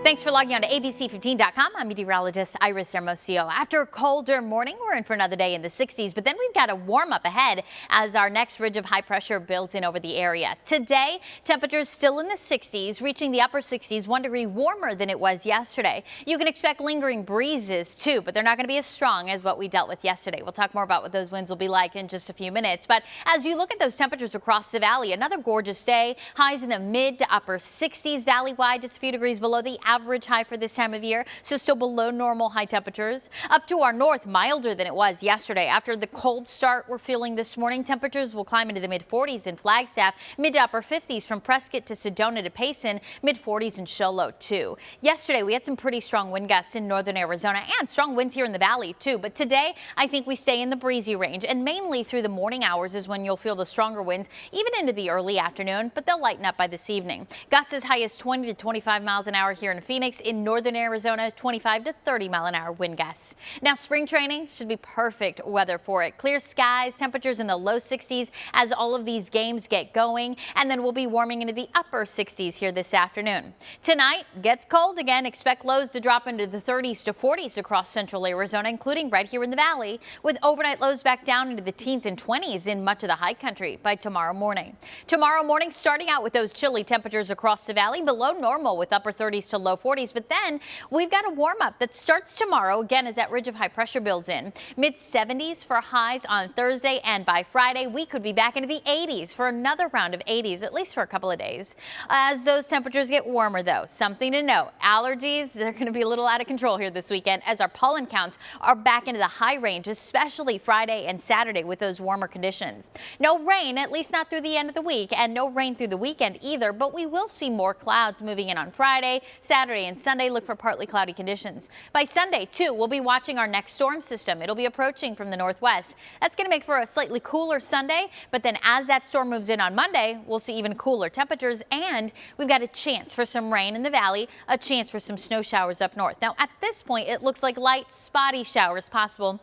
Thanks for logging on to ABC15.com. I'm meteorologist Iris Hermosillo. After a colder morning, we're in for another day in the 60s, but then we've got a warm up ahead as our next ridge of high pressure builds in over the area. Today, temperatures still in the 60s, reaching the upper 60s, 1 degree warmer than it was yesterday. You can expect lingering breezes too, but they're not going to be as strong as what we dealt with yesterday. We'll talk more about what those winds will be like in just a few minutes. But as you look at those temperatures across the valley, another gorgeous day. Highs in the mid to upper 60s valley-wide, just a few degrees below the average high for this time of year, so still below normal high temperatures. Up to our north, milder than it was yesterday. After the cold start we're feeling this morning, temperatures will climb into the mid 40s in Flagstaff, mid to upper 50s from Prescott to Sedona to Payson, mid 40s in Show Low too. Yesterday we had some pretty strong wind gusts in northern Arizona and strong winds here in the valley too, but today I think we stay in the breezy range, and mainly through the morning hours is when you'll feel the stronger winds, even into the early afternoon, but they'll lighten up by this evening. Gusts as high as 20 to 25 miles an hour here in Phoenix. In northern Arizona, 25 to 30 mile an hour wind gusts. Now, spring training should be perfect weather for it. Clear skies, temperatures in the low 60s as all of these games get going, and then we'll be warming into the upper 60s here this afternoon. Tonight gets cold again. Expect lows to drop into the 30s to 40s across central Arizona, including right here in the valley, with overnight lows back down into the teens and 20s in much of the high country by tomorrow morning. Tomorrow morning, starting out with those chilly temperatures across the valley, below normal with upper 30s to low 40s. But then we've got a warm up that starts tomorrow again as that ridge of high pressure builds in. Mid 70s for highs on Thursday, and by Friday we could be back into the 80s for another round of 80s, at least for a couple of days. As those temperatures get warmer though, something to note, allergies are going to be a little out of control here this weekend as our pollen counts are back into the high range, especially Friday and Saturday with those warmer conditions. No rain, at least not through the end of the week, and no rain through the weekend either, but we will see more clouds moving in on Friday, Saturday, and Sunday. Look for partly cloudy conditions. By Sunday, too, we'll be watching our next storm system. It'll be approaching from the northwest. That's going to make for a slightly cooler Sunday, but then as that storm moves in on Monday, we'll see even cooler temperatures, and we've got a chance for some rain in the valley, a chance for some snow showers up north. Now, at this point, it looks like light, spotty showers possible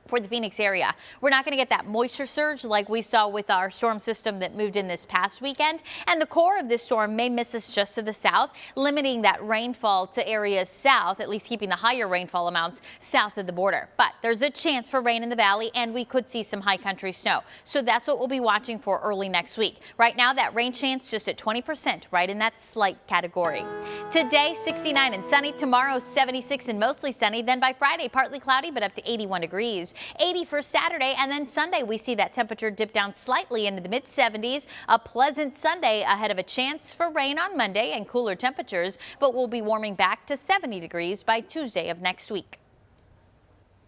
for the Phoenix area. We're not going to get that moisture surge like we saw with our storm system that moved in this past weekend, and the core of this storm may miss us just to the south, limiting that rainfall to areas south, at least keeping the higher rainfall amounts south of the border. But there's a chance for rain in the valley, and we could see some high country snow. So that's what we'll be watching for early next week. Right now, that rain chance just at 20%, right in that slight category. Today, 69 and sunny. Tomorrow, 76 and mostly sunny. Then by Friday, partly cloudy, but up to 81 degrees. 80 for Saturday, and then Sunday we see that temperature dip down slightly into the mid 70s. A pleasant Sunday ahead of a chance for rain on Monday and cooler temperatures, but we'll be warming back to 70 degrees by Tuesday of next week.